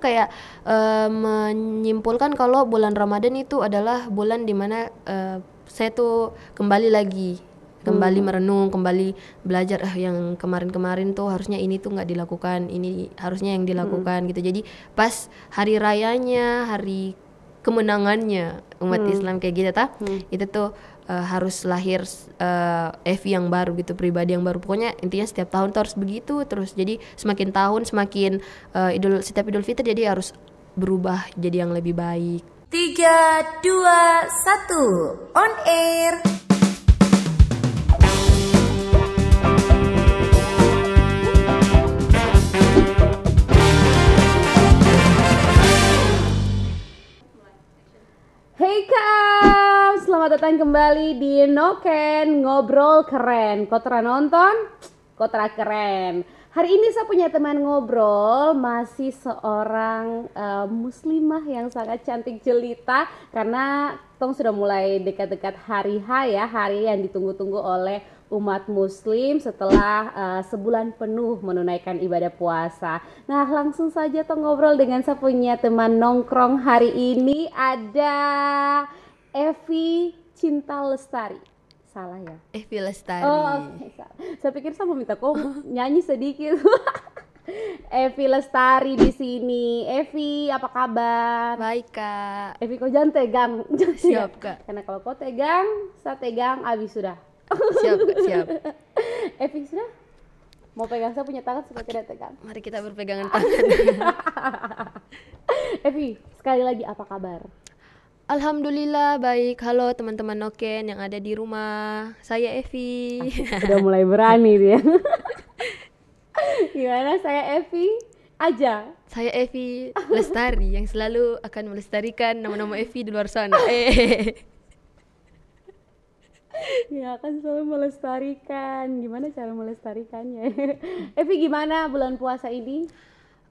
kayak menyimpulkan kalau bulan Ramadan itu adalah bulan dimana saya tuh kembali merenung, kembali belajar yang kemarin-kemarin tuh harusnya ini tuh nggak dilakukan, ini harusnya yang dilakukan gitu. Jadi pas hari rayanya, hari kemenangannya umat Islam kayak gitu itu tuh harus lahir Evi yang baru gitu, pribadi yang baru. Pokoknya intinya setiap tahun tuh harus begitu terus. Jadi semakin tahun semakin setiap Idul Fitri jadi harus berubah jadi yang lebih baik. 3, 2, 1 on air. Hey Kam, selamat datang kembali di Noken Ngobrol Keren. Kotra nonton, kotra keren. Hari ini saya punya teman ngobrol, masih seorang muslimah yang sangat cantik jelita. Karena tong sudah mulai dekat-dekat hari H ya, hari yang ditunggu-tunggu oleh umat muslim setelah sebulan penuh menunaikan ibadah puasa. Nah, langsung saja tong ngobrol dengan saya punya teman nongkrong hari ini. Ada Evi Cinta Lestari. Salah ya? Evi Lestari. Oh, okay. Saya pikir saya mau minta kau nyanyi sedikit. Evi Lestari di sini. Evi, apa kabar? Baik Kak. Evi, kau jangan tegang. Siap Kak. Karena kalau kau tegang, saya tegang, habis sudah. Siap Kak, siap. Evi sudah? Mau pegang saya punya tangan supaya tidak tegang. Mari kita berpegangan tangan. Evi, sekali lagi apa kabar? Alhamdulillah baik. Halo teman-teman Noken yang ada di rumah. Saya Evi. Udah mulai berani dia. Gimana, saya Evi aja. Saya Evi Lestari yang selalu akan melestarikan nama-nama Evi di luar sana. Ya kan selalu melestarikan. Gimana cara melestarikannya? Evi, gimana bulan puasa ini?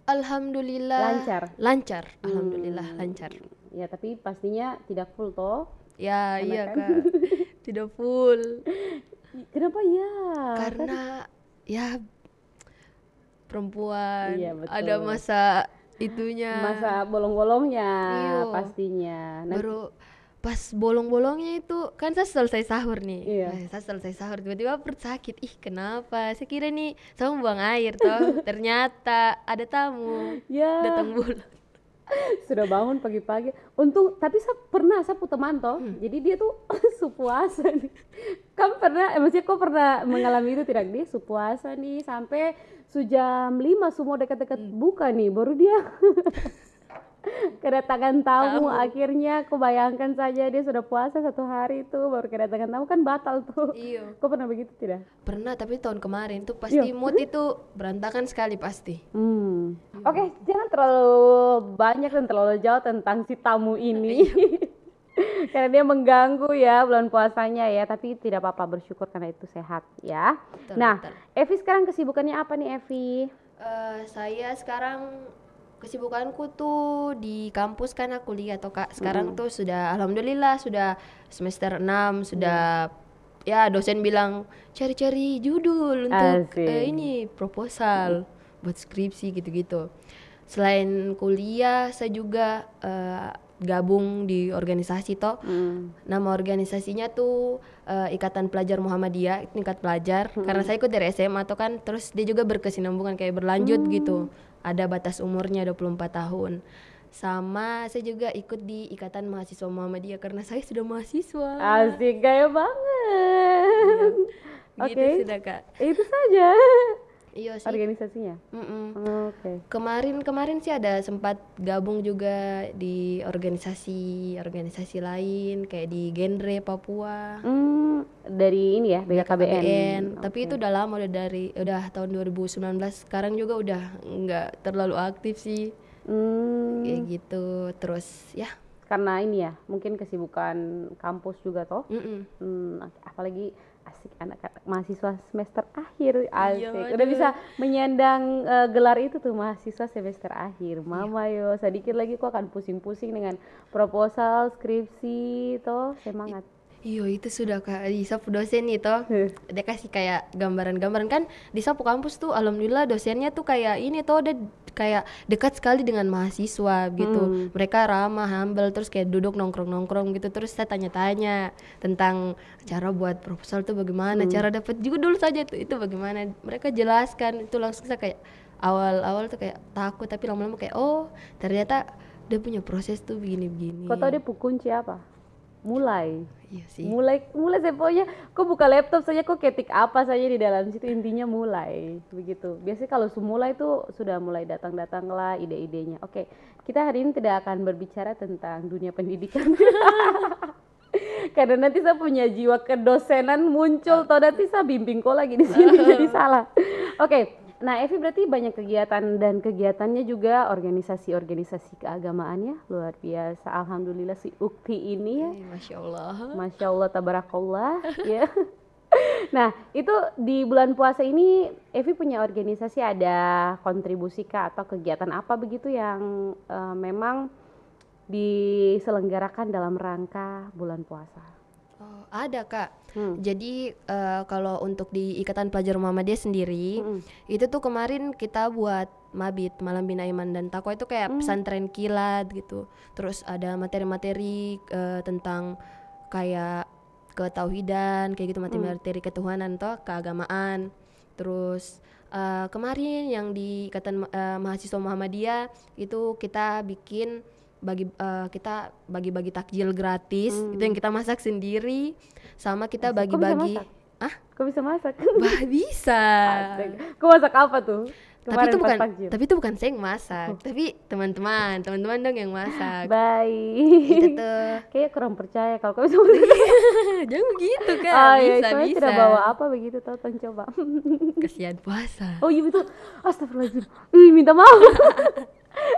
Alhamdulillah lancar. Alhamdulillah lancar. Ya tapi pastinya tidak full toh. Ya iya kan? Kak. Tidak full. Kenapa ya? Karena ya perempuan, iya, betul. Ada masa itunya. Masa bolong-bolongnya. Iyo. Pastinya. Baru pas bolong-bolongnya itu kan saya selesai sahur nih. Iya. Saya selesai sahur tiba-tiba perut sakit. Ih kenapa? Saya kira nih saya mau buang air toh. Ternyata ada tamu. Ya. Datang bulan. Sudah bangun pagi-pagi. Untung, tapi saya punya teman toh. Jadi dia tuh supuasa nih. Kamu pernah, maksudnya kau pernah mengalami itu tidak? Dia supuasa nih sampai jam 5 semua dekat-dekat buka nih, baru dia kedatangan tamu. Akhirnya kau bayangkan saja dia sudah puasa 1 hari itu baru kedatangan tamu, kan batal tuh. Iya. Kau pernah begitu tidak? Pernah, tapi tahun kemarin tuh pasti mood itu berantakan sekali pasti. Oke, jangan terlalu banyak dan terlalu jauh tentang si tamu ini. Karena dia mengganggu ya bulan puasanya ya, tapi tidak apa-apa, bersyukur karena itu sehat ya. Betul. Evi sekarang kesibukannya apa nih Evi? Saya sekarang kesibukanku tuh di kampus kan aku kuliah toh Kak. Sekarang tuh sudah alhamdulillah sudah semester 6 sudah ya dosen bilang cari-cari judul untuk ini proposal buat skripsi gitu-gitu. Selain kuliah saya juga gabung di organisasi toh. Nama organisasinya tuh Ikatan Pelajar Muhammadiyah, tingkat pelajar. Karena saya ikut dari SMA tuh kan, terus dia juga berkesinambungan kayak berlanjut gitu. Ada batas umurnya 24 tahun. Sama saya juga ikut di Ikatan Mahasiswa Muhammadiyah karena saya sudah mahasiswa. Asik, gaya banget. Gitu sudah Kak. Itu saja. Iya sih. Organisasinya. Oke. Kemarin sih ada sempat gabung juga di organisasi lain kayak di Genre Papua. Dari ini ya BKKBN. Tapi itu udah lama, udah tahun 2019. Sekarang juga udah nggak terlalu aktif sih. Kayak gitu. Terus ya. Karena ini ya mungkin kesibukan kampus juga toh. Apalagi asik anak-anak mahasiswa semester akhir, asik. Udah bisa menyandang gelar itu tuh mahasiswa semester akhir. Mama yo, sedikit lagi kok akan pusing-pusing dengan proposal, skripsi toh, semangat. Iya itu sudah Kak, di sapu dosen itu dia kasih kayak gambaran-gambaran kan di sapu kampus tuh alhamdulillah dosennya tuh kayak ini tuh udah kayak dekat sekali dengan mahasiswa gitu. Mereka ramah, humble, terus kayak duduk nongkrong gitu. Terus saya tanya-tanya tentang cara buat proposal tuh bagaimana, cara dapat judul saja tuh itu bagaimana. Mereka jelaskan, itu langsung saya kayak awal-awal tuh kayak takut, tapi lama-lama kayak oh ternyata dia punya proses tuh begini-begini. Kau tahu dia kunci apa? Mulai. Iya sih. Mulai saya pokoknya kau buka laptop saja, kau ketik apa saja di dalam situ, intinya mulai begitu. Biasanya kalau mulai itu sudah mulai datang lah ide-idenya. Oke, kita hari ini tidak akan berbicara tentang dunia pendidikan. Karena nanti saya punya jiwa kedosenan muncul, toh nanti saya bimbing kau lagi di sini jadi salah. Oke. Nah, Evi berarti banyak kegiatan dan kegiatannya juga organisasi keagamaan ya, luar biasa. Alhamdulillah si Ukti ini ya. Masya Allah. Masya Allah, tabarakallah ya. Nah, itu di bulan puasa ini Evi punya organisasi, ada kontribusi kah atau kegiatan apa begitu yang memang diselenggarakan dalam rangka bulan puasa? Oh, ada Kak. Jadi kalau untuk di Ikatan Pelajar Muhammadiyah sendiri, itu tuh kemarin kita buat mabit malam bina iman dan takwa, itu kayak pesantren kilat gitu. Terus ada materi-materi tentang kayak ketauhidan, kayak gitu, materi ketuhanan atau keagamaan. Terus kemarin yang di Ikatan Mahasiswa Muhammadiyah itu kita bikin kita bagi-bagi takjil gratis, itu yang kita masak sendiri, sama kita bagi-bagi. Kok bisa masak? Bah, bisa. Kok masak apa tuh? Tapi itu bukan saya yang masak, tapi teman-teman dong yang masak. Baik. Itu tuh. Kayak kurang percaya kalau kau bisa masak. Jangan begitu kan. Bisa. Tidak bawa apa begitu, tonton coba. Kesian puasa. Oh iya betul. Astagfirullahaladzim. Minta maaf.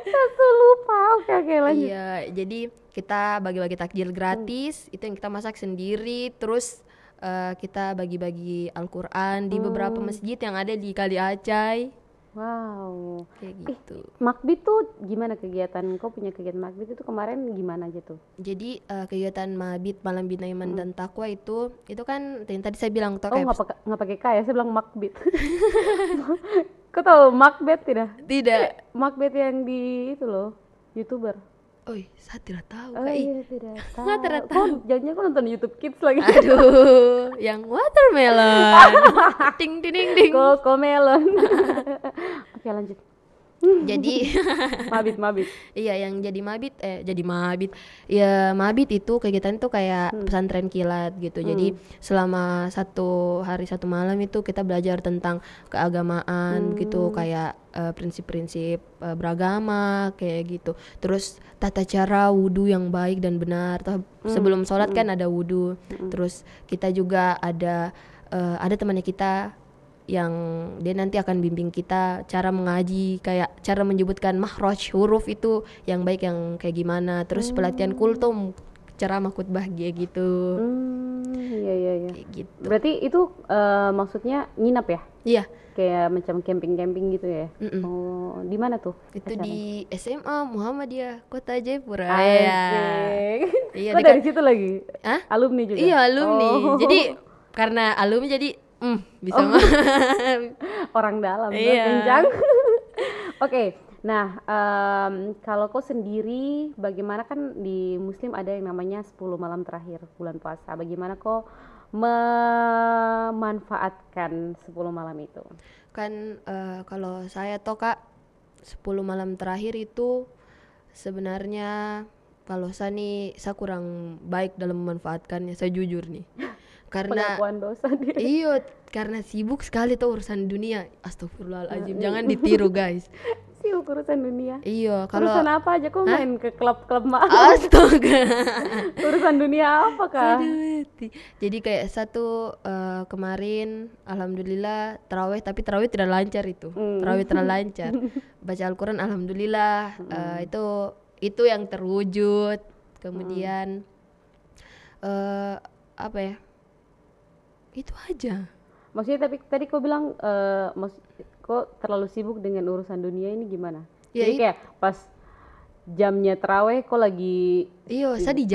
Saya lupa. Oke lanjut. Iya, jadi kita bagi-bagi takjil gratis, itu yang kita masak sendiri. Terus kita bagi-bagi Al-Quran di beberapa masjid yang ada di Kali Acai. Wow. Kayak gitu. Makbid tuh gimana kegiatan? Kau punya kegiatan makbid itu kemarin gimana aja tuh? Jadi kegiatan mabit malam bina iman dan takwa itu kan yang tadi saya bilang tuh kayak nggak pakai K ya, saya bilang makbid. Kau tahu Macbeth tidak? Tidak. Macbeth yang di itu loh, YouTuber. Oh, saya tidak tahu. Iya, tidak tahu. Kok jangan-jangan kau nonton YouTube Kids lagi? Aduh, yang watermelon. Ding ding ding ding. Komelon. Oke, lanjut. Jadi mabit. Iya, yang jadi mabit. Ya, mabit itu kegiatan itu kayak pesantren kilat gitu. Jadi selama 1 hari 1 malam itu kita belajar tentang keagamaan gitu, kayak prinsip-prinsip beragama kayak gitu. Terus tata cara wudhu yang baik dan benar. Sebelum sholat kan ada wudhu. Terus kita juga ada temannya kita yang dia nanti akan bimbing kita cara mengaji, kayak cara menyebutkan makhraj huruf itu yang baik yang kayak gimana. Terus pelatihan kultum, ceramah khutbah gitu. Iya. Kayak gitu. Berarti itu maksudnya nginap ya? Iya. Kayak macam camping gitu ya? Oh, di mana tuh? Itu di SMA Muhammadiyah Kota Jayapura. Iya. Kok dari situ lagi? Hah? Alumni juga? Iya, alumni. Jadi karena alumni jadi bisa orang dalam, iya. Kencang. Oke, nah kalau kau sendiri bagaimana, kan di Muslim ada yang namanya 10 malam terakhir bulan puasa. Bagaimana kau memanfaatkan 10 malam itu? Kan kalau saya toh Kak, 10 malam terakhir itu sebenarnya kalau saya kurang baik dalam memanfaatkannya, saya jujur nih. Karena pengakuan dosa dia. Iya, karena sibuk sekali tuh urusan dunia. Astagfirullahaladzim, jangan ditiru guys. Sibuk urusan dunia. Iya, kalau urusan apa aja kok main ke klub-klub mah. Astaga. Urusan dunia apa Kak? Jadi kayak kemarin alhamdulillah tarawih, tapi tarawih tidak lancar itu. Tarawih tidak lancar. Baca Al-Quran alhamdulillah itu yang terwujud. Kemudian apa ya? Itu aja. Maksudnya tapi tadi kau bilang kok terlalu sibuk dengan urusan dunia ini gimana? Ya, jadi kayak pas jamnya terawih kok lagi saya di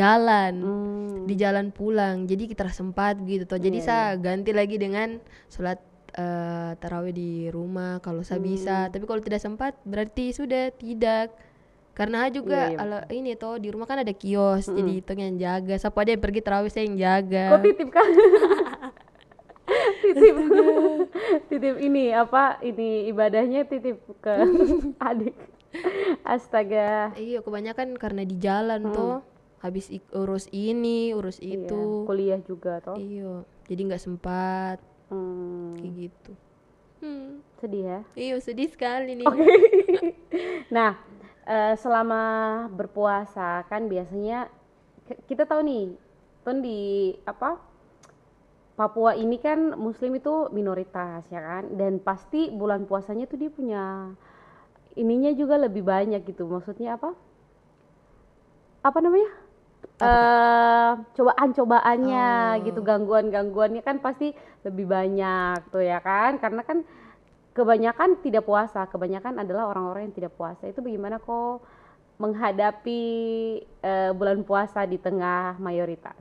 jalan pulang, jadi kita sempat gitu toh. Jadi saya ganti lagi dengan sholat tarawih di rumah kalau saya bisa. Tapi kalau tidak sempat berarti sudah tidak. Karena juga ini toh di rumah kan ada kios, jadi itu yang jaga. Siapa ada yang pergi tarawih saya yang jaga. Kok titip kan? titip titip ini apa ini ibadahnya titip ke adik. Astaga. Iya, kebanyakan karena di jalan tuh habis urus ini, urus itu. Kuliah juga toh. Iya, jadi nggak sempat. Kayak gitu. Sedih ya. Iya, sedih sekali nih. Nah, selama berpuasa kan biasanya kita tahu nih, Ton di Papua ini kan Muslim itu minoritas ya kan, dan pasti bulan puasanya tuh dia punya ininya juga lebih banyak gitu. Maksudnya apa namanya? Cobaan-cobaannya gitu, gangguan-gangguannya kan pasti lebih banyak tuh ya kan, karena kan kebanyakan tidak puasa, kebanyakan adalah orang-orang yang tidak puasa. Itu bagaimana kok menghadapi bulan puasa di tengah mayoritas?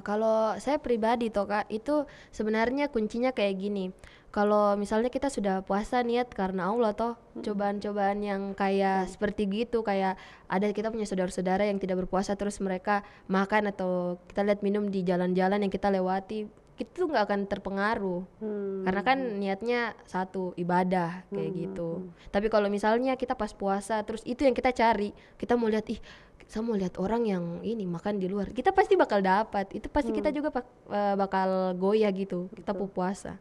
Kalau saya pribadi toh Kak, itu sebenarnya kuncinya kayak gini. Kalau misalnya kita sudah puasa niat karena Allah toh, cobaan-cobaan yang kayak seperti gitu, kayak ada kita punya saudara-saudara yang tidak berpuasa terus mereka makan atau kita lihat minum di jalan-jalan yang kita lewati, itu nggak akan terpengaruh. Karena kan niatnya satu, ibadah kayak gitu. Tapi kalau misalnya kita pas puasa terus itu yang kita cari, kita mau lihat saya mau lihat orang yang ini makan di luar, kita pasti bakal dapat. Itu pasti kita juga bakal goyah gitu. Kita puasa.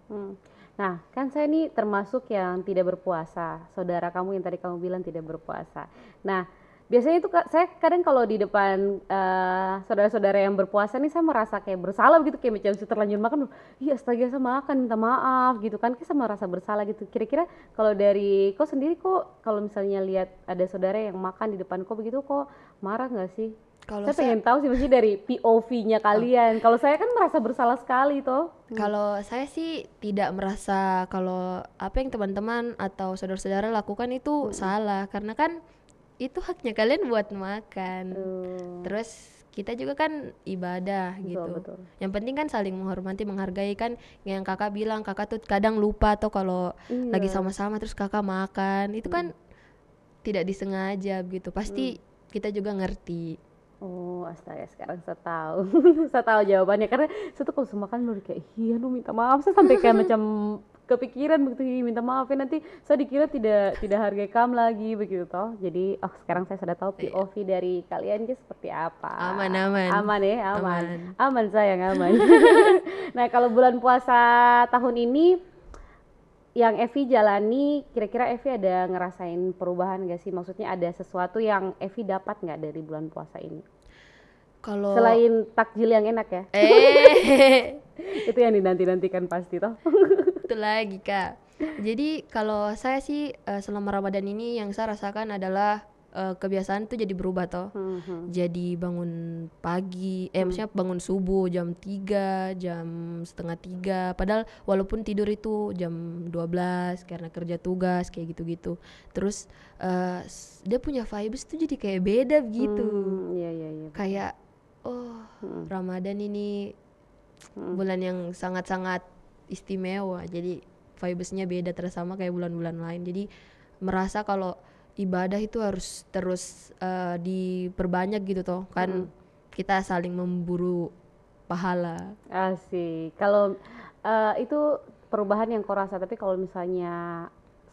Nah, kan saya ini termasuk yang tidak berpuasa. Saudara kamu yang tadi kamu bilang tidak berpuasa. Nah, biasanya itu saya kadang kalau di depan saudara-saudara yang berpuasa nih saya merasa kayak bersalah gitu, kayak macam terlanjur makan. Iya, astaga saya makan, minta maaf gitu kan. Saya merasa bersalah gitu. Kira-kira kalau dari kau sendiri kok kalau misalnya lihat ada saudara yang makan di depan kau begitu kok marah nggak sih? Kalau saya pengen tahu sih maksudnya dari POV-nya kalian. Kalau saya kan merasa bersalah sekali toh. Kalau saya sih tidak merasa kalau apa yang teman-teman atau saudara-saudara lakukan itu salah, karena kan itu haknya kalian buat makan. Terus kita juga kan ibadah gitu. Betul. Yang penting kan saling menghormati, menghargai kan. Yang kakak bilang, kakak tuh kadang lupa tuh kalau lagi sama-sama terus kakak makan. Itu kan tidak disengaja gitu. Pasti kita juga ngerti. Oh, astaga, sekarang saya tahu. Saya tahu jawabannya, karena saya tuh kalau semakan baru kayak iya lu minta maaf. Saya sampai kayak macam kepikiran begitu, minta maaf ya nanti saya dikira tidak hargai kamu lagi begitu toh. Jadi sekarang saya sudah tahu POV dari kalian guys seperti apa. Aman Ya, aman sayang, aman. Nah, kalau bulan puasa tahun ini yang Evi jalani, kira-kira Evi ada ngerasain perubahan gak sih? Maksudnya ada sesuatu yang Evi dapat nggak dari bulan puasa ini? Kalau selain takjil yang enak ya? Itu yang dinanti-nantikan pasti toh. Itu lagi Kak. Jadi kalau saya sih selama Ramadan ini yang saya rasakan adalah kebiasaan tuh jadi berubah toh. Jadi bangun pagi, maksudnya bangun subuh jam 3, jam setengah 3. Padahal walaupun tidur itu jam 12 karena kerja tugas kayak gitu-gitu. Terus dia punya vibes tuh jadi kayak beda gitu. Iya. Kayak Ramadan ini bulan yang sangat-sangat istimewa. Jadi vibesnya beda terasa sama kayak bulan-bulan lain. Jadi merasa kalau ibadah itu harus terus diperbanyak gitu toh kan. Kita saling memburu pahala. Asik. Kalau itu perubahan yang kau rasa, tapi kalau misalnya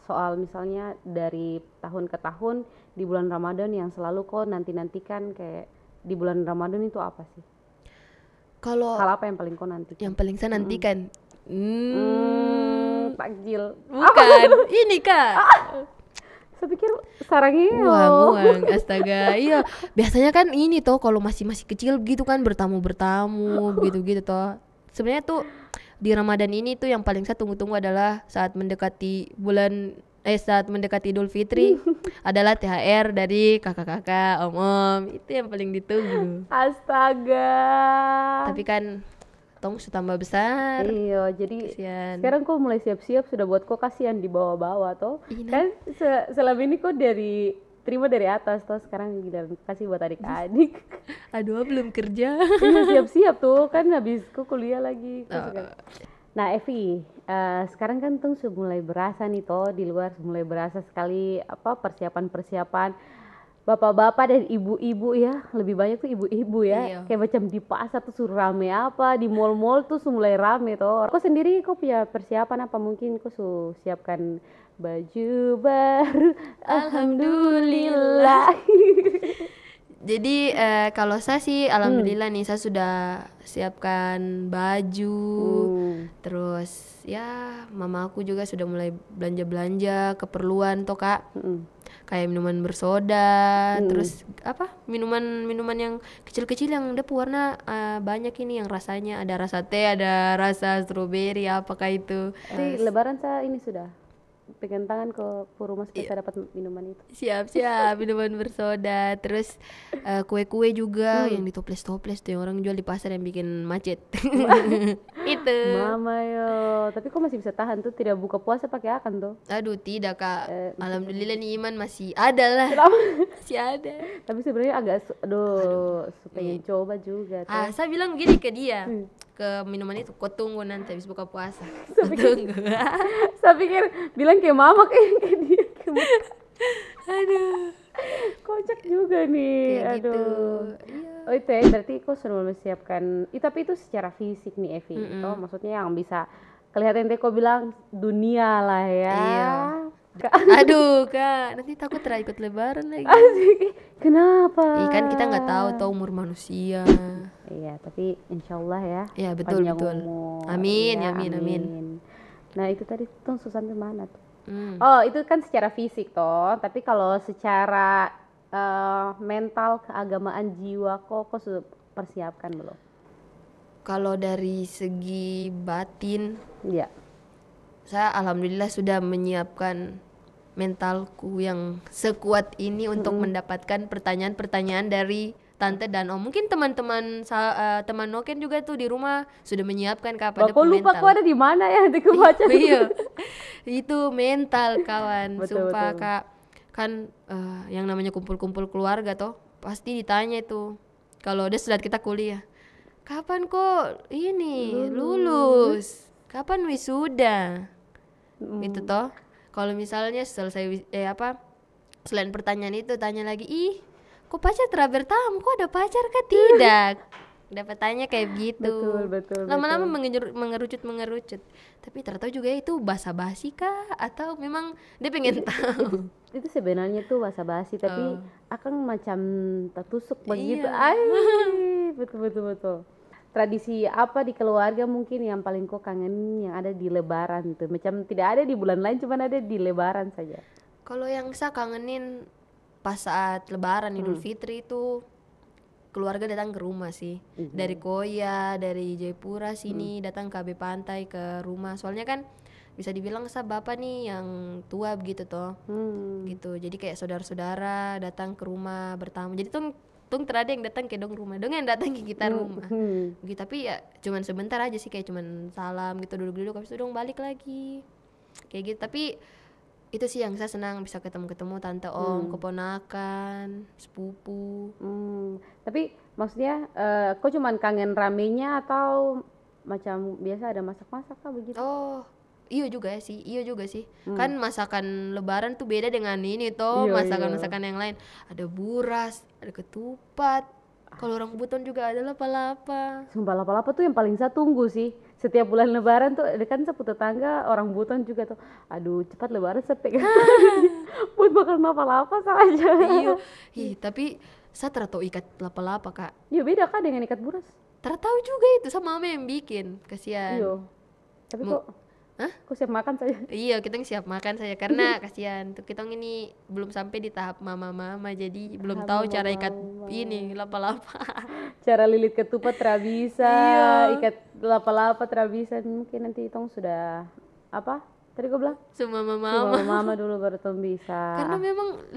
soal misalnya dari tahun ke tahun di bulan Ramadan yang selalu kau nanti-nantikan kayak di bulan Ramadan itu apa sih? Kalau hal apa yang paling kau nantikan? Yang paling saya nantikan takjil. Bukan, ini Kak. Saya pikir sarangnya uang astaga. Iya, biasanya kan ini toh kalau masih kecil gitu kan bertamu gitu toh. Sebenarnya tuh di Ramadan ini tuh yang paling saya tunggu-tunggu adalah saat mendekati saat mendekati Idul Fitri adalah THR dari kakak-kakak, om-om. Itu yang paling ditunggu. Astaga. Tapi kan tong sudah tambah besar. Iya, jadi kasian. Sekarang kok mulai siap-siap sudah buat kok kasihan di bawah-bawah toh. Kan selama ini kok terima dari atas toh, sekarang giliran kasih buat adik-adik. Aduh, belum kerja. Iya, siap-siap tuh kan habis kok kuliah lagi. Nah Evi, sekarang kan tuh sudah mulai berasa nih toh di luar sudah mulai berasa sekali apa persiapan-persiapan bapak-bapak dan ibu-ibu ya, lebih banyak tuh ibu-ibu ya. Iya. Kayak macam di pasar tuh suruh rame apa, di mall-mall tuh sudah mulai rame toh. Kau sendiri kau punya persiapan apa, mungkin kau sudah siapkan baju baru? Alhamdulillah. Jadi kalau saya sih alhamdulillah nih saya sudah siapkan baju, terus ya mama aku juga sudah mulai belanja-belanja keperluan toh Kak. Kayak minuman bersoda, terus apa minuman yang kecil-kecil yang ada warna banyak ini, yang rasanya ada rasa teh, ada rasa stroberi, apakah itu. Jadi lebaran saya ini sudah pegang tangan ke rumah supaya saya dapat minuman itu. Siap minuman bersoda, terus kue-kue juga yang ditoples-toples tuh yang orang jual di pasar yang bikin macet. Itu. Mama yo, tapi kok masih bisa tahan tuh, tidak buka puasa pakai akan tuh? Aduh tidak Kak, alhamdulillah nih iman masih ada lah. Masih ada. Tapi sebenarnya agak supaya coba juga tuh. Saya bilang gini ke dia, ke minuman itu, kau tunggu nanti habis buka puasa. Kau tunggu. Saya pikir bilang kayak mama kayak dia. Aduh. Kocak juga nih. Kayak Aduh. gitu. Iya. Oh itu ya, berarti kau sudah mempersiapkan. Tapi itu secara fisik nih Evi. Toh, maksudnya yang bisa kelihatan kau bilang dunia lah ya. Iya. Aduh Kak, nanti takut ikut lebaran lagi. Asik. Kenapa? Kan kita nggak tahu tuh umur manusia. Iya, tapi insya Allah ya. Iya betul panjang betul. umur. Amin, Ya, amin. Nah itu tadi tuh susah sampai mana tuh? Oh itu kan secara fisik toh. Tapi kalau secara mental, keagamaan, jiwa kok sudah persiapkan belum? Kalau dari segi batin, Iya. saya alhamdulillah sudah menyiapkan mentalku yang sekuat ini untuk mendapatkan pertanyaan-pertanyaan dari tante dan om. Mungkin teman-teman teman Noken juga tuh di rumah sudah menyiapkan kapan Kok lupa kok ada di mana ya, nanti aku baca. Iya. Itu mental kawan. Betul, Sumpah betul. Kak. Kan yang namanya kumpul-kumpul keluarga toh pasti ditanya itu. Kalau udah sudah kita kuliah, kapan kok ini lulus? Kapan wisuda? Gitu toh. Kalau misalnya selesai selain pertanyaan itu tanya lagi, ih kok pacar terakhir tamu, kok ada pacar kah? Tidak. Dapat tanya kayak gitu. Betul, Lama-lama mengerucut. Tapi tertahu juga itu basa-basi kah atau memang dia pengen tahu. Itu sebenarnya tuh basa-basi, tapi akan macam tertusuk begitu. Iya. Ay, betul. Tradisi apa di keluarga mungkin yang paling kau kangen yang ada di lebaran tuh? Macam tidak ada di bulan lain, cuman ada di lebaran saja. Kalau yang saya kangenin pas saat lebaran Idul Fitri itu keluarga datang ke rumah sih. Dari Koya, dari Jayapura sini datang ke AB Pantai ke rumah. Soalnya kan bisa dibilang saya bapak nih yang tua begitu toh. Gitu. Jadi kayak saudara-saudara datang ke rumah bertamu. Jadi tung terada yang datang ke dong rumah, dong yang datang ke kita rumah. Gitu, tapi ya cuman sebentar aja sih, kayak cuman salam gitu, duduk-duduk habis itu dong balik lagi. Kayak gitu. Tapi itu sih yang saya senang, bisa ketemu tante om, keponakan, sepupu. Tapi maksudnya kau cuman kangen ramenya atau macam biasa ada masak-masak kah begitu? Oh iya juga sih. Kan masakan lebaran tuh beda dengan ini toh. Iya, Masakan yang lain, ada buras, ada ketupat. Kalau orang Buton juga ada lapa-lapa. Sumpah lapa-lapa tuh yang paling saya tunggu sih. Setiap bulan lebaran tuh kan seputar tetangga orang Buton juga tuh. Aduh cepat lebaran saya pegang buat makan lapa-lapa saja. Iya. Tapi saya tahu ikat lapa-lapa Kak. Iya beda kak dengan ikat buras. Tahu juga itu sama mama yang bikin. Kasihan. Iya. Tapi kok siap makan saja. Iya, kita siap makan saja karena kasihan tuh kita ini belum sampai di tahap mama-mama, jadi belum tahu cara ikat ini lapa-lapa. Cara lilit ketupat terabisa, Iya. ikat lapa-lapa terabisa. Mungkin nanti tong sudah apa? Tadi gue bilang Semua mama. mama dulu baru tong bisa. Karena memang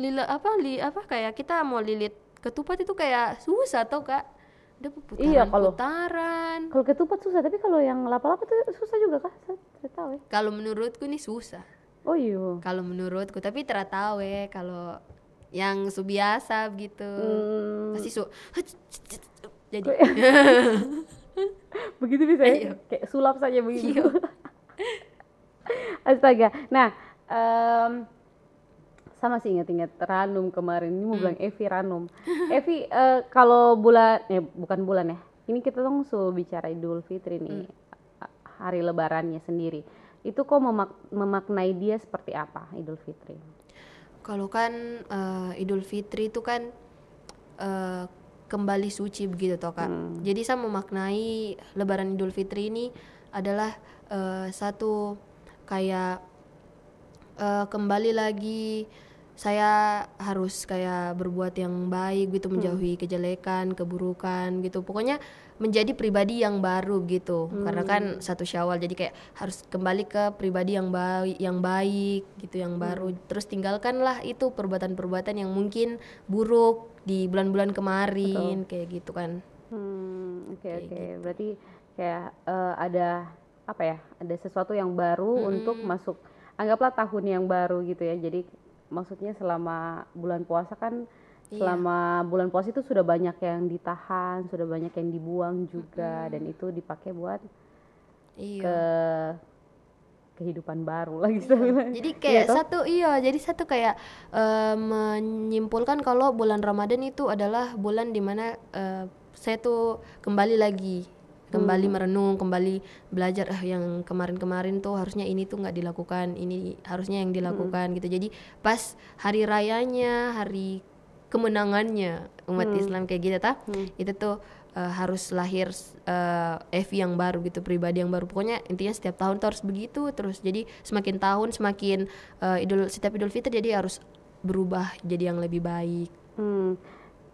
kayak kita mau lilit ketupat itu kayak susah tau Kak. Ada putaran. Kalau ketupat susah, tapi kalau yang lapa-lapa tuh susah juga kah? Saya tahu ya. Kalau menurutku nih susah. Oh iya. Kalau menurutku, tapi tahu ya kalau yang biasa begitu. Pasti jadi Begitu bisa ya? Iya. Kayak sulap saja begitu. Astaga. Nah, sama sih ingat-ingat Ranum kemarin. Ini mau bilang Evi Ranum. Evi, kalau bulan, bukan bulan ya. Ini kita langsung bicara Idul Fitri nih, hari Lebarannya sendiri. Itu kok memaknai dia seperti apa Idul Fitri? Kalau kan Idul Fitri itu kan kembali suci begitu toh Kak. Jadi saya memaknai Lebaran Idul Fitri ini adalah satu kayak kembali lagi saya harus kayak berbuat yang baik gitu, menjauhi kejelekan, keburukan gitu. Pokoknya menjadi pribadi yang baru gitu. Karena kan 1 Syawal jadi kayak harus kembali ke pribadi yang baik gitu, yang baru. Terus tinggalkanlah itu perbuatan-perbuatan yang mungkin buruk di bulan-bulan kemarin. Betul. Kayak gitu kan. Oke. Berarti kayak ada apa ya? Ada sesuatu yang baru untuk masuk, anggaplah tahun yang baru gitu ya. Jadi maksudnya selama bulan puasa kan, selama bulan puasa itu sudah banyak yang ditahan, sudah banyak yang dibuang juga, dan itu dipakai buat ke kehidupan baru lagi. Jadi kayak jadi satu kayak menyimpulkan kalau bulan Ramadan itu adalah bulan dimana saya tuh kembali lagi, kembali merenung, kembali belajar yang kemarin-kemarin tuh harusnya ini tuh nggak dilakukan, ini harusnya yang dilakukan gitu. Jadi pas hari rayanya, hari kemenangannya umat Islam kayak gitu itu tuh harus lahir Evi yang baru gitu, pribadi yang baru. Pokoknya intinya setiap tahun tuh harus begitu terus. Jadi semakin tahun semakin setiap Idul Fitri jadi harus berubah jadi yang lebih baik.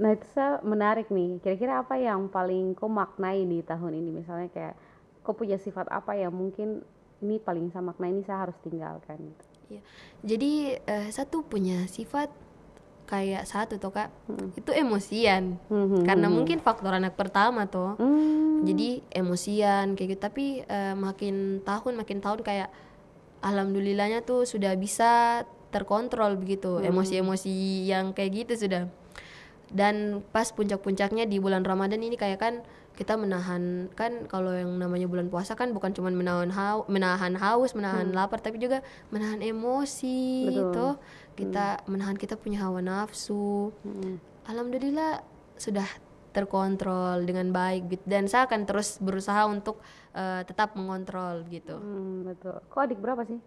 Nah itu menarik nih, kira-kira apa yang paling kau maknai di tahun ini? Misalnya kayak kau punya sifat apa yang mungkin ini paling saya maknai, ini saya harus tinggalkan gitu. Iya. Jadi satu punya sifat kayak satu tuh Kak, itu emosian. Karena mungkin faktor anak pertama tuh. Jadi emosian kayak gitu, tapi makin tahun kayak alhamdulillahnya tuh sudah bisa terkontrol begitu. Emosi-emosi yang kayak gitu sudah. Dan pas puncak-puncaknya di bulan Ramadan ini kayak kan kita menahan, kan kalau yang namanya bulan puasa kan bukan cuma menahan haus, menahan lapar, tapi juga menahan emosi. Betul. Gitu. Kita menahan kita punya hawa nafsu. Alhamdulillah sudah terkontrol dengan baik gitu. Dan saya akan terus berusaha untuk tetap mengontrol gitu. Betul. Kok adik berapa sih?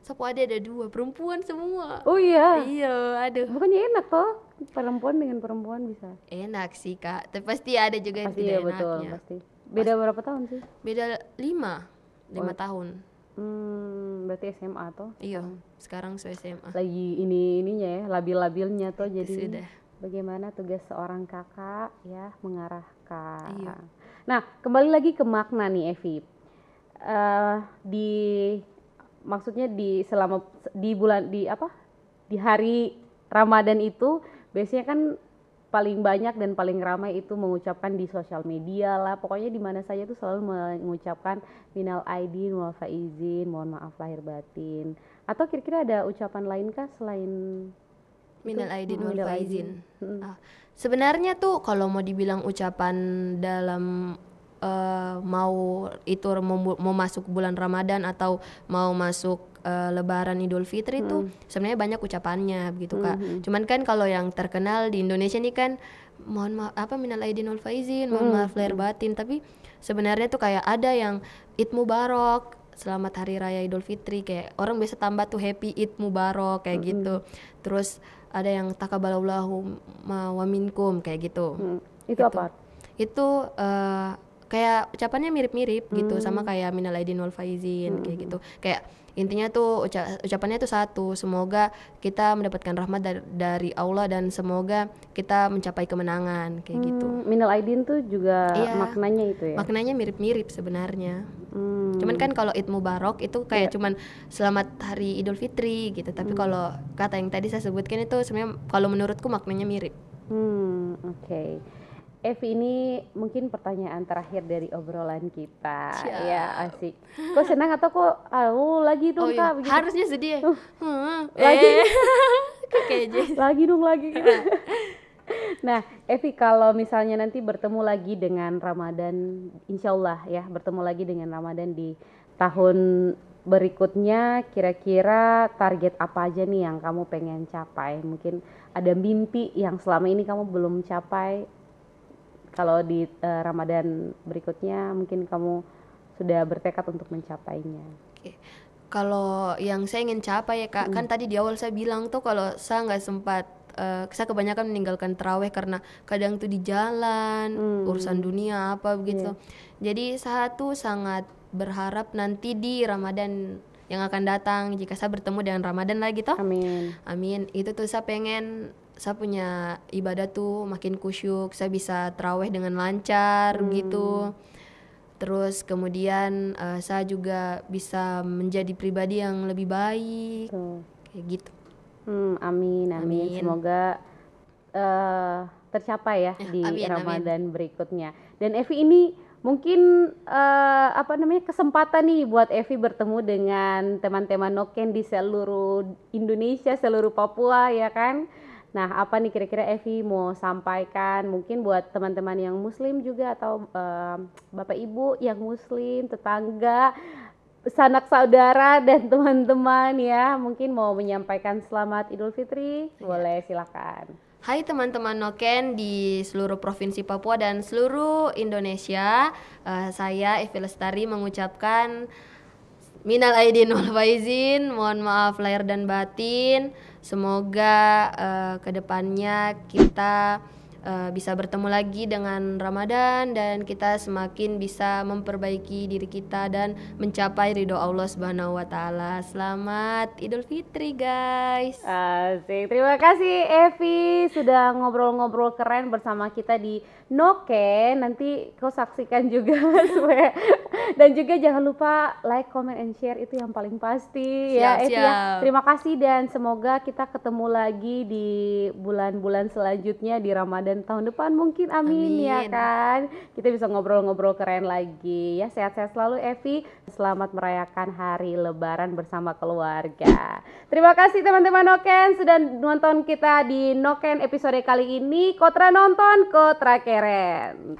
Sapu ada 2 perempuan semua. Oh iya. Iya, aduh. Bukannya enak toh perempuan dengan perempuan bisa? Enak sih Kak, tapi pasti ada juga yang Pasti tidak ya, betul, enaknya. pasti. Beda berapa tahun sih? Beda 5 tahun. Berarti SMA toh? Iya, sekarang SMA. Lagi ininya ya, labil-labilnya toh. Jadi Sudah. bagaimana tugas seorang kakak ya mengarahkan. Iya. Nah kembali lagi ke makna nih Evi. Maksudnya di hari Ramadan itu biasanya kan paling banyak dan paling ramai itu mengucapkan di sosial media lah, pokoknya di mana saja tuh selalu mengucapkan minal aidin wal faizin, mohon maaf lahir batin. Atau kira-kira ada ucapan lain kah selain Minal aidin wal minal faizin. Sebenarnya tuh kalau mau dibilang ucapan dalam mau masuk bulan Ramadan atau mau masuk Lebaran Idul Fitri itu sebenarnya banyak ucapannya begitu Kak. Cuman kan kalau yang terkenal di Indonesia nih kan mohon maaf minal aidin wal faizin, mohon maaf lahir batin, tapi sebenarnya tuh kayak ada yang Id Mubarak, selamat hari raya Idul Fitri, kayak orang biasa tambah tuh happy Id Mubarak kayak gitu. Terus ada yang taqabbalallahu wa minkum kayak gitu. itu apa? Itu kayak ucapannya mirip-mirip gitu sama kayak minal aidin wal faizin kayak gitu. Kayak intinya tuh ucapannya tuh satu, semoga kita mendapatkan rahmat dari Allah dan semoga kita mencapai kemenangan kayak gitu. Minal aidin tuh juga maknanya itu ya? Maknanya mirip-mirip sebenarnya. Cuman kan kalau Id Mubarak itu kayak cuman selamat hari Idul Fitri gitu. Tapi kalau kata yang tadi saya sebutkan itu sebenarnya kalau menurutku maknanya mirip. Oke. Evi, ini mungkin pertanyaan terakhir dari obrolan kita. Siap. Ya, asik. Kok senang atau kok lagi dong iya. Kak begitu? Harusnya sedih ya. Lagi. Kayak lagi dong lagi gitu. Nah, Evi, kalau misalnya nanti bertemu lagi dengan Ramadan, insya Allah ya, bertemu lagi dengan Ramadan di tahun berikutnya kira-kira target apa aja nih yang kamu pengen capai? Mungkin ada mimpi yang selama ini kamu belum capai. Kalau di Ramadan berikutnya mungkin kamu sudah bertekad untuk mencapainya. Oke. Kalau yang saya ingin capai ya Kak, kan tadi di awal saya bilang tuh kalau saya nggak sempat, saya kebanyakan meninggalkan terawih karena kadang tuh di jalan, urusan dunia apa begitu. Jadi saya tuh sangat berharap nanti di Ramadan yang akan datang, jika saya bertemu dengan Ramadan lagi toh. Amin. Amin. Itu tuh saya pengen saya punya ibadah tuh makin kusyuk, saya bisa terawih dengan lancar gitu. Terus kemudian saya juga bisa menjadi pribadi yang lebih baik, Tuh. kayak gitu. Amin, amin. Amin. Semoga tercapai ya di amin, Ramadan berikutnya. Dan Evi ini mungkin kesempatan nih buat Evi bertemu dengan teman-teman Noken di seluruh Indonesia, seluruh Papua ya kan. Nah, apa nih kira-kira Evi mau sampaikan mungkin buat teman-teman yang muslim juga atau Bapak Ibu yang muslim, tetangga, sanak saudara dan teman-teman ya, mungkin mau menyampaikan selamat Idul Fitri, boleh silakan. Hai teman-teman Noken di seluruh provinsi Papua dan seluruh Indonesia, saya Evi Lestari mengucapkan minal aidin wal faizin, mohon maaf lahir dan batin. Semoga kedepannya kita bisa bertemu lagi dengan Ramadan dan kita semakin bisa memperbaiki diri kita dan mencapai ridho Allah Subhanahu wa taala. Selamat Idul Fitri guys. Asik. Terima kasih Evi sudah ngobrol-ngobrol keren bersama kita di Noken. Nanti kau saksikan juga supaya dan juga jangan lupa like, comment, and share itu yang paling pasti ya Evi ya. Terima kasih dan semoga kita ketemu lagi di bulan-bulan selanjutnya di Ramadan tahun depan mungkin amin ya kan. Kita bisa ngobrol-ngobrol keren lagi ya. Sehat-sehat selalu Evi. Selamat merayakan hari Lebaran bersama keluarga. Terima kasih teman-teman Noken sudah nonton kita di Noken episode kali ini. Kotra nonton, Kotra keren.